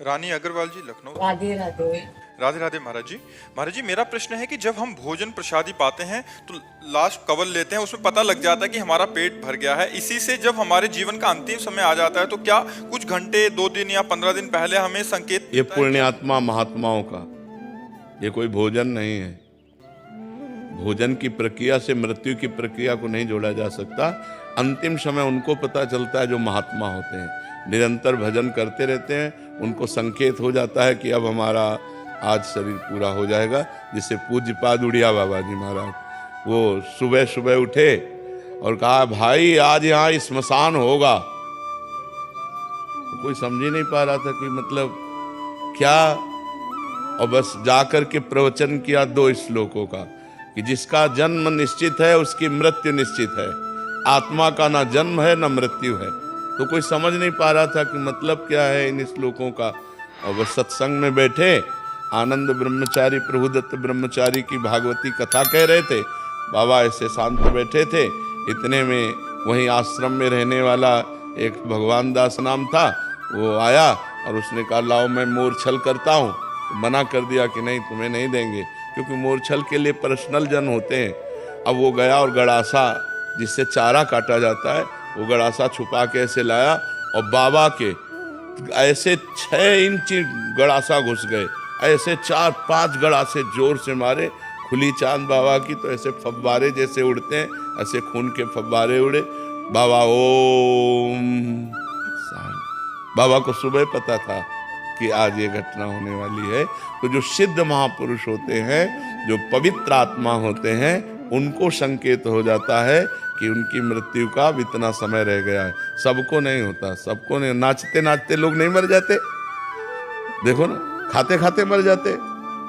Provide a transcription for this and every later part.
रानी अग्रवाल जी, लखनऊ। राधे राधे। राधे राधे महाराज जी। महाराज जी, मेरा प्रश्न है कि जब हम भोजन प्रसादी पाते हैं तो लास्ट कवल लेते हैं, उसमें पता लग जाता है कि हमारा पेट भर गया है। इसी से जब हमारे जीवन का अंतिम समय आ जाता है तो क्या कुछ घंटे, 2 दिन या 15 दिन पहले हमें संकेत ये मिलता है? पुण्यात्मा महात्माओं का, ये कोई भोजन नहीं है। भोजन की प्रक्रिया से मृत्यु की प्रक्रिया को नहीं जोड़ा जा सकता। अंतिम समय उनको पता चलता है जो महात्मा होते हैं, निरंतर भजन करते रहते हैं। उनको संकेत हो जाता है कि अब हमारा आज शरीर पूरा हो जाएगा। जिसे पूज्यपाद उड़िया बाबा जी महाराज, वो सुबह सुबह उठे और कहा भाई आज यहाँ स्मशान होगा। तो कोई समझ ही नहीं पा रहा था कि मतलब क्या, और बस जाकर के प्रवचन किया 2 श्लोकों का कि जिसका जन्म निश्चित है उसकी मृत्यु निश्चित है, आत्मा का ना जन्म है ना मृत्यु है। तो कोई समझ नहीं पा रहा था कि मतलब क्या है इन श्लोकों का। और बस सत्संग में बैठे आनंद ब्रह्मचारी प्रभुदत्त ब्रह्मचारी की भागवती कथा कह रहे थे। बाबा ऐसे शांत बैठे थे। इतने में वहीं आश्रम में रहने वाला एक भगवान दास नाम था, वो आया और उसने कहा लाओ मैं मोरछल करता हूँ। तो मना कर दिया कि नहीं तुम्हें नहीं देंगे, क्योंकि मोरछल के लिए पर्सनल जन होते हैं। अब वो गया और गड़ासा जिससे चारा काटा जाता है, वो गड़ासा छुपा के ऐसे लाया और बाबा के ऐसे 6 इंच गड़ासा घुस गए। ऐसे 4-5 गड़ासे जोर से मारे। खुली चांद बाबा की तो ऐसे फव्वारे जैसे उड़ते हैं, ऐसे खून के फव्वारे उड़े। बाबा ओम। बाबा को सुबह पता था कि आज ये घटना होने वाली है। तो जो सिद्ध महापुरुष होते हैं, जो पवित्र आत्मा होते हैं, उनको संकेत हो जाता है कि उनकी मृत्यु का इतना समय रह गया है। सबको नहीं होता, सबको नहीं। नाचते नाचते लोग नहीं मर जाते, देखो ना, खाते खाते मर जाते।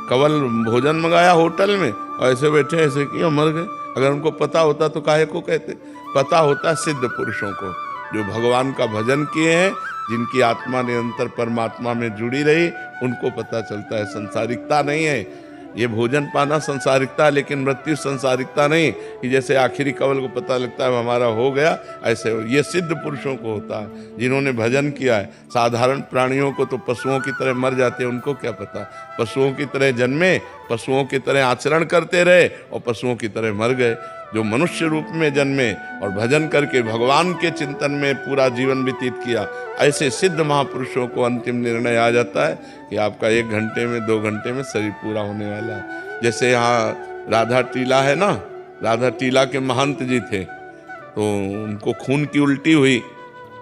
कवल भोजन मंगाया होटल में और ऐसे बैठे ऐसे किया मर गए। अगर उनको पता होता तो काहे को कहते। पता होता सिद्ध पुरुषों को, जो भगवान का भजन किए हैं, जिनकी आत्मा निरंतर परमात्मा में जुड़ी रही, उनको पता चलता है। संसारिकता नहीं है ये भोजन पाना, संसारिकता, लेकिन मृत्यु संसारिकता नहीं कि जैसे आखिरी कवल को पता लगता है हमारा हो गया, ऐसे ये सिद्ध पुरुषों को होता है जिन्होंने भजन किया है। साधारण प्राणियों को तो पशुओं की तरह मर जाते हैं, उनको क्या पता। पशुओं की तरह जन्मे, पशुओं की तरह आचरण करते रहे और पशुओं की तरह मर गए। जो मनुष्य रूप में जन्मे और भजन करके भगवान के चिंतन में पूरा जीवन व्यतीत किया, ऐसे सिद्ध महापुरुषों को अंतिम निर्णय आ जाता है कि आपका 1 घंटे में 2 घंटे में शरीर पूरा होने वाला है। जैसे यहाँ राधा टीला है ना, राधा टीला के महंत जी थे, तो उनको खून की उल्टी हुई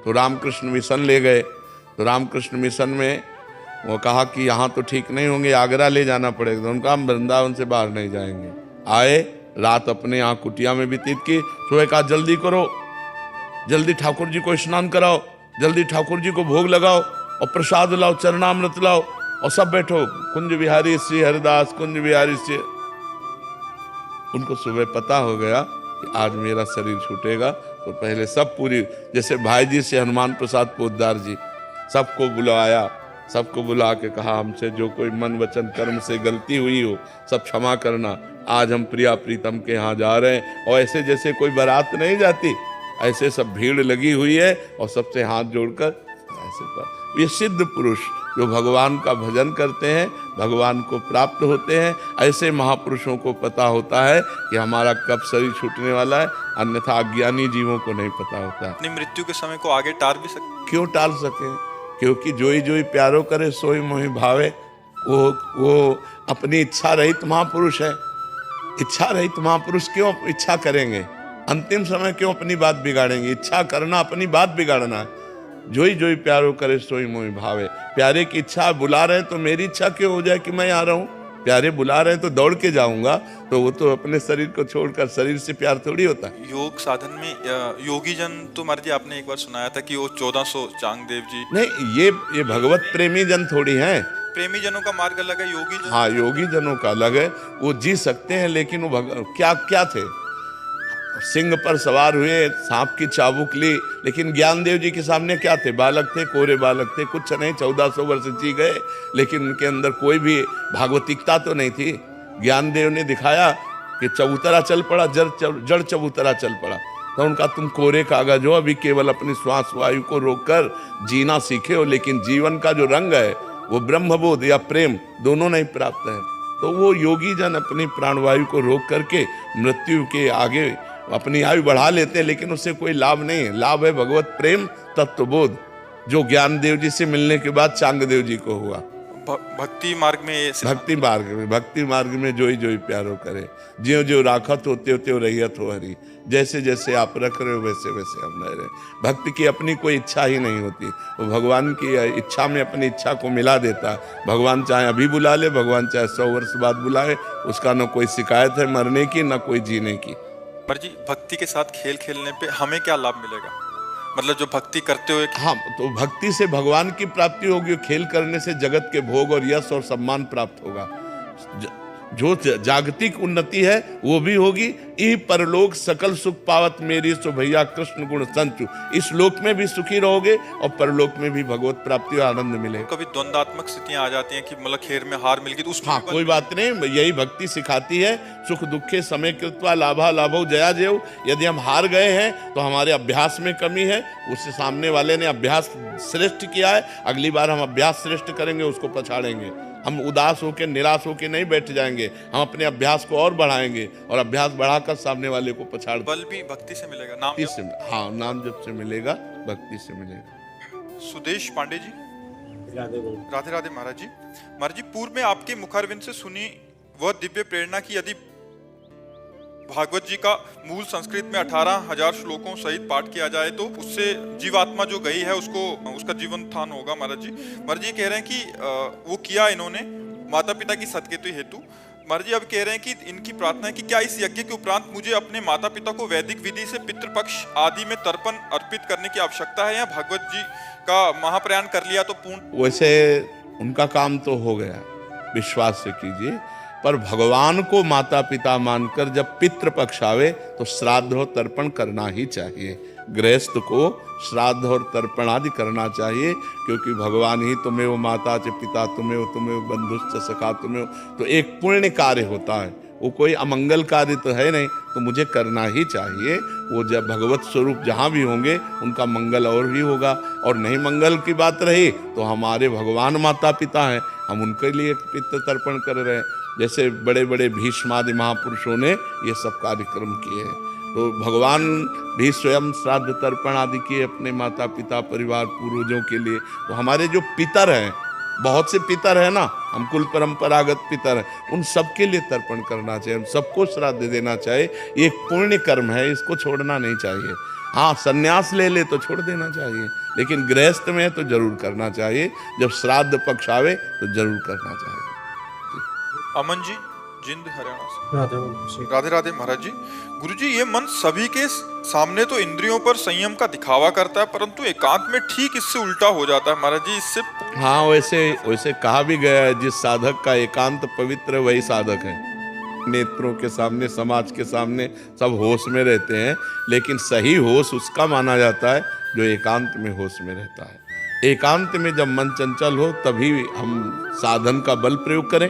तो रामकृष्ण मिशन ले गए। तो रामकृष्ण मिशन में वो कहा कि यहाँ तो ठीक नहीं होंगे, आगरा ले जाना पड़ेगा। तो उनका हम वृंदावन से बाहर नहीं जाएंगे। आए, रात अपने यहाँ कुटिया में व्यतीत की। सुबह कहा जल्दी करो, जल्दी ठाकुर जी को स्नान कराओ, जल्दी ठाकुर जी को भोग लगाओ और प्रसाद लाओ, चरणामृत लाओ और सब बैठो। कुंज बिहारी श्री हरिदास, कुंज बिहारी श्री। उनको सुबह पता हो गया कि आज मेरा शरीर छूटेगा। तो पहले सब पूरी, जैसे भाई जी से हनुमान प्रसाद पोद्दार जी, सबको बुलाया। सबको बुला के कहा हमसे जो कोई मन वचन कर्म से गलती हुई हो सब क्षमा करना। आज हम प्रिया प्रीतम के यहाँ जा रहे हैं। और ऐसे जैसे कोई बारात नहीं जाती, ऐसे सब भीड़ लगी हुई है और सबसे हाथ जोड़कर ऐसे पर। ये सिद्ध पुरुष जो भगवान का भजन करते हैं, भगवान को प्राप्त होते हैं, ऐसे महापुरुषों को पता होता है कि हमारा कब शरीर छूटने वाला है। अन्यथा अज्ञानी जीवों को नहीं पता होता। अपनी मृत्यु के समय को आगे टाल भी सकते। क्यों टाल सके? क्योंकि जोई जोई प्यारो करे सोई मोहि भावे। वो अपनी इच्छा रहित महापुरुष है। इच्छा रहित महापुरुष क्यों इच्छा करेंगे? अंतिम समय क्यों अपनी बात बिगाड़ेंगे? इच्छा करना अपनी बात बिगाड़ना है। जोई जोई प्यारो करे सोई मोहि भावे। प्यारे की इच्छा बुला रहे हैं तो मेरी इच्छा क्यों हो जाए कि मैं आ रहा हूँ? प्यारे बुला रहे हैं तो दौड़ के जाऊंगा। तो वो तो अपने शरीर को छोड़कर, शरीर से प्यार थोड़ी होता है। योग साधन में योगी जन तो मर जी, आपने एक बार सुनाया था कि वो 1400 चांगदेव जी। नहीं, ये भगवत प्रेमी जन थोड़ी हैं। प्रेमी जनों का मार्ग अलग है, योगी जन। हाँ, योगी जनों का अलग है। वो जी सकते हैं, लेकिन वो क्या क्या थे? सिंह पर सवार हुए, सांप की चाबुक ली, लेकिन ज्ञानदेव जी के सामने क्या थे? बालक थे, कोरे बालक थे, कुछ नहीं। 1400 वर्ष जी गए, लेकिन उनके अंदर कोई भी भागवतिकता तो नहीं थी। ज्ञानदेव ने दिखाया कि चबूतरा चल पड़ा, जड़ चबूतरा चल पड़ा। तो उनका तुम कोरे कागज हो, अभी केवल अपनी श्वास वायु को रोककर जीना सीखे हो, लेकिन जीवन का जो रंग है वो ब्रह्मबोध या प्रेम दोनों नहीं प्राप्त है। तो वो योगी जन अपनी प्राणवायु को रोक करके मृत्यु के आगे अपनी आयु बढ़ा लेते हैं, लेकिन उससे कोई लाभ नहीं है। लाभ है भगवत प्रेम तत्वबोध, जो ज्ञानदेव जी से मिलने के बाद चांगदेव जी को हुआ। भक्ति मार्ग में भक्ति मार्ग में जोई जोई प्यारो करे, ज्यों ज्यों राखत हो त्यों त्यों रहियत हो हरि। जैसे जैसे आप रख रहे हो वैसे वैसे हम रह रहे। भक्ति की अपनी कोई इच्छा ही नहीं होती, वो भगवान की इच्छा में अपनी इच्छा को मिला देता है। भगवान चाहे अभी बुला ले, भगवान चाहे 100 वर्ष बाद बुलाए, उसका न कोई शिकायत है मरने की न कोई जीने की। पर जी भक्ति के साथ खेल खेलने पे हमें क्या लाभ मिलेगा? मतलब जो भक्ति करते हुए हाँ, तो भक्ति से भगवान की प्राप्ति होगी, खेल करने से जगत के भोग और यश और सम्मान प्राप्त होगा। जो जागतिक उन्नति है वो भी होगी। ई परलोक सकल सुख पावत मेरी सो भैया कृष्ण गुण संचु। इस लोक में भी सुखी रहोगे और परलोक में भी भगवत प्राप्ति और आनंद मिलेगा। कभी द्वंदात्मक स्थितियां आ जाती हैं कि मतलब खेल में हार मिल गई तो उसमें हाँ, कोई बात नहीं, यही भक्ति सिखाती है। सुख दुखे समय कृत्वा लाभा लाभो जया जेव। यदि हम हार गए हैं तो हमारे अभ्यास में कमी है, उससे सामने वाले ने अभ्यास श्रेष्ठ किया है, अगली बार हम अभ्यास श्रेष्ठ करेंगे, उसको पछाड़ेंगे। हम उदास होकर निराश होकर नहीं बैठ जाएंगे, हम अपने अभ्यास को और बढ़ाएंगे और अभ्यास बढ़ाकर सामने वाले को पछाड़। बल भी भक्ति से मिलेगा, नाम से, हाँ, नाम जप से मिलेगा, भक्ति से मिलेगा। सुदेश पांडे जी, राधे राधे महाराज जी। महाराज जी, पूर्व में आपके मुखारविंद से सुनी वह दिव्य प्रेरणा की यदि भागवत जी का मूल संस्कृत में 18,000 श्लोकों सहित पाठ किया जाए तो उससे जीवात्मा जो गई है उसको उसका जीवन थान होगा। महाराज जी कह रहे हैं कि वो किया इन्होंने माता पिता की सदकेतु हेतु। महाराज जी अब कह रहे हैं कि इनकी प्रार्थना है कि क्या इस यज्ञ के उपरांत मुझे अपने माता पिता को वैदिक विधि से पितृपक्ष आदि में तर्पण अर्पित करने की आवश्यकता है, या भागवत जी का महाप्रयाण कर लिया तो पूर्ण? वैसे उनका काम तो हो गया, विश्वास से कीजिए, पर भगवान को माता पिता मानकर जब पितृपक्ष आवे तो श्राद्ध और तर्पण करना ही चाहिए। गृहस्थ को श्राद्ध और तर्पण आदि करना चाहिए, क्योंकि भगवान ही तुम्हें वो माता च पिता तुम्हें वो तुम्हें बंधुश्च सखा तुम्हें, तो एक पुण्य कार्य होता है, वो कोई अमंगल कार्य तो है नहीं, तो मुझे करना ही चाहिए। वो जब भगवत स्वरूप जहाँ भी होंगे उनका मंगल और भी होगा। और नहीं मंगल की बात रही तो हमारे भगवान माता पिता हैं, हम उनके लिए पितृ तर्पण कर रहे हैं। जैसे बड़े बड़े भीष्मादि महापुरुषों ने ये सब कार्यक्रम किए हैं, तो भगवान भी स्वयं श्राद्ध तर्पण आदि किए अपने माता पिता परिवार पूर्वजों के लिए। तो हमारे जो पितर हैं, बहुत से पितर है ना, हम कुल परंपरागत पितर हैं, उन सबके लिए तर्पण करना चाहिए, उन सबको श्राद्ध देना चाहिए। ये एक पुण्य कर्म है, इसको छोड़ना नहीं चाहिए। हाँ, सन्यास ले तो छोड़ देना चाहिए, लेकिन गृहस्थ में तो जरूर करना चाहिए। जब श्राद्ध पक्ष आवे तो जरूर करना चाहिए। अमन जी, जिंद हरियाणा से। राधे राधे महाराज जी। गुरुजी, ये मन सभी के सामने तो इंद्रियों पर संयम का दिखावा करता है, परंतु एकांत में ठीक इससे उल्टा हो जाता है महाराज जी। इससे हाँ, वैसे कहा भी गया है, जिस साधक का एकांत पवित्र वही साधक है। नेत्रों के सामने, समाज के सामने सब होश में रहते हैं, लेकिन सही होश उसका माना जाता है जो एकांत में होश में रहता है। एकांत में जब मन चंचल हो तभी हम साधन का बल प्रयोग करें,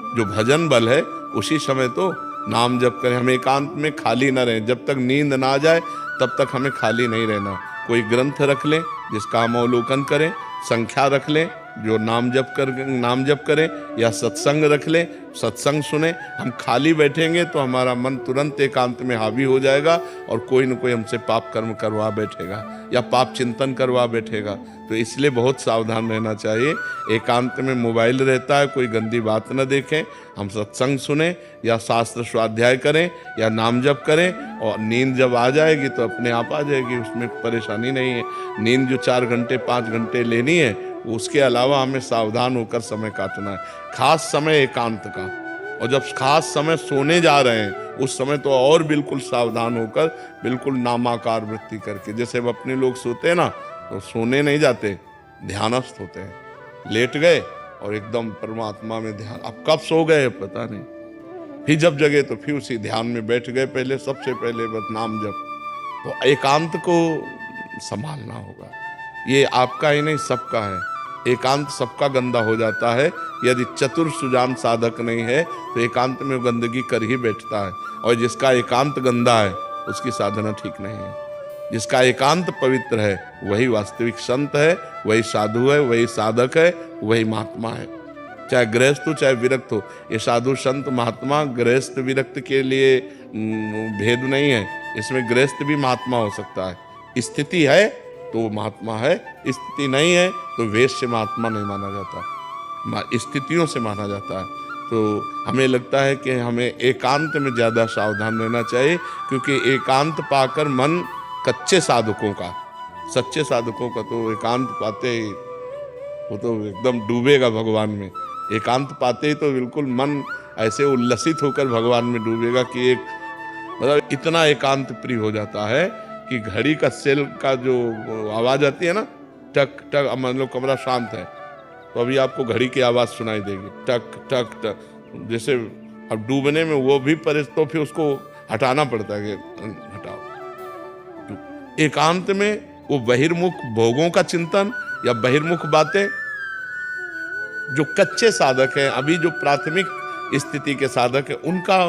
जो भजन बल है, उसी समय तो नाम जप करें। हम एकांत में खाली न रहें, जब तक नींद ना आ जाए तब तक हमें खाली नहीं रहना। कोई ग्रंथ रख लें जिसका हम अवलोकन करें, संख्या रख लें जो नाम जप करें, या सत्संग रख लें, सत्संग सुने। हम खाली बैठेंगे तो हमारा मन तुरंत एकांत में हावी हो जाएगा और कोई न कोई हमसे पाप कर्म करवा बैठेगा या पाप चिंतन करवा बैठेगा। तो इसलिए बहुत सावधान रहना चाहिए। एकांत में मोबाइल रहता है, कोई गंदी बात न देखें, हम सत्संग सुने या शास्त्र स्वाध्याय करें या नाम जप करें। और नींद जब आ जाएगी तो अपने आप आ जाएगी, उसमें परेशानी नहीं है। नींद जो 4 घंटे 5 घंटे लेनी है, उसके अलावा हमें सावधान होकर समय काटना है। खास समय एकांत का, और जब खास समय सोने जा रहे हैं उस समय तो और बिल्कुल सावधान होकर, बिल्कुल नामाकार वृत्ति करके। जैसे अब अपने लोग सोते हैं ना, तो सोने नहीं जाते, ध्यानस्थ होते हैं। लेट गए और एकदम परमात्मा में ध्यान, अब कब सो गए पता नहीं, फिर जब जगे तो फिर उसी ध्यान में बैठ गए। पहले सबसे पहले बस नाम जप। तो एकांत को संभालना होगा, ये आपका ही नहीं सबका है। एकांत सबका गंदा हो जाता है। यदि चतुर सुजान साधक नहीं है तो एकांत में गंदगी कर ही बैठता है, और जिसका एकांत गंदा है उसकी साधना ठीक नहीं है। जिसका एकांत पवित्र है वही वास्तविक संत है, वही साधु है, वही साधक है, वही महात्मा है। चाहे गृहस्थ हो चाहे विरक्त हो, ये साधु संत महात्मा गृहस्थ विरक्त के लिए भेद नहीं है। इसमें गृहस्थ भी महात्मा हो सकता है। स्थिति है तो वो महात्मा है, स्थिति नहीं है तो वेश से महात्मा नहीं माना जाता, स्थितियों से माना जाता है। तो हमें लगता है कि हमें एकांत में ज़्यादा सावधान रहना चाहिए, क्योंकि एकांत पाकर मन कच्चे साधकों का, सच्चे साधकों का तो एकांत पाते ही वो तो एकदम डूबेगा भगवान में। एकांत पाते ही तो बिल्कुल मन ऐसे उल्लसित होकर भगवान में डूबेगा कि एक मतलब इतना एकांत प्रिय हो जाता है कि घड़ी का सेल का जो आवाज़ आती है ना, टक टक, मतलब कमरा शांत है तो अभी आपको घड़ी की आवाज़ सुनाई देगी, टक टक टक। जैसे अब डूबने में वो भी तो फिर उसको हटाना पड़ता है कि हटाओ। तो एकांत में वो बहिर्मुख भोगों का चिंतन या बहिर्मुख बातें, जो कच्चे साधक हैं, अभी जो प्राथमिक स्थिति के साधक हैं, उनका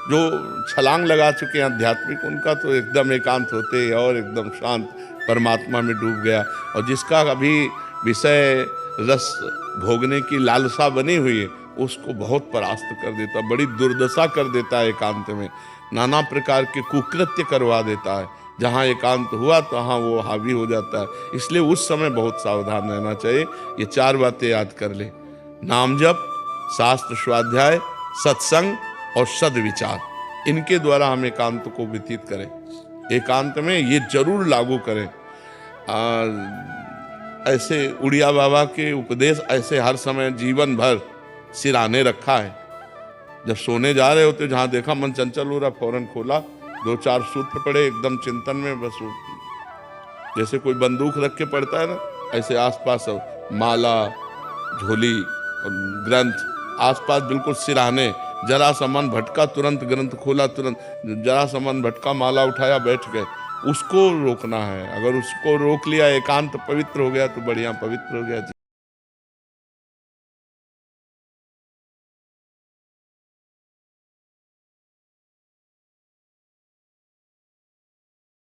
जो छलांग लगा चुके हैं आध्यात्मिक, उनका तो एकदम एकांत होते ही और एकदम शांत परमात्मा में डूब गया। और जिसका अभी विषय रस भोगने की लालसा बनी हुई है उसको बहुत परास्त कर देता, बड़ी दुर्दशा कर देता है एकांत में, नाना प्रकार के कुकृत्य करवा देता है। जहाँ एकांत हुआ तो वहाँ वो हावी हो जाता है। इसलिए उस समय बहुत सावधान रहना चाहिए। ये 4 बातें याद कर ले: नाम जप, शास्त्र स्वाध्याय, सत्संग और सद्विचार। इनके द्वारा हम एकांत को व्यतीत करें। एकांत में ये जरूर लागू करें। ऐसे उड़िया बाबा के उपदेश ऐसे हर समय जीवन भर सिराने रखा है। जब सोने जा रहे होते, जहाँ देखा मन चंचल हो रहा, फौरन खोला, 2-4 सूत्र पढ़े एकदम चिंतन में, बस जैसे कोई बंदूक रख के पढ़ता है ना, ऐसे आसपास माला, झोली और ग्रंथ आसपास बिल्कुल सिराने। जरा सा मन भटका तुरंत ग्रंथ खोला, तुरंत जरा सा मन भटका माला उठाया, बैठ गए। उसको रोकना है। अगर उसको रोक लिया, एकांत पवित्र हो गया तो बढ़िया पवित्र हो गया।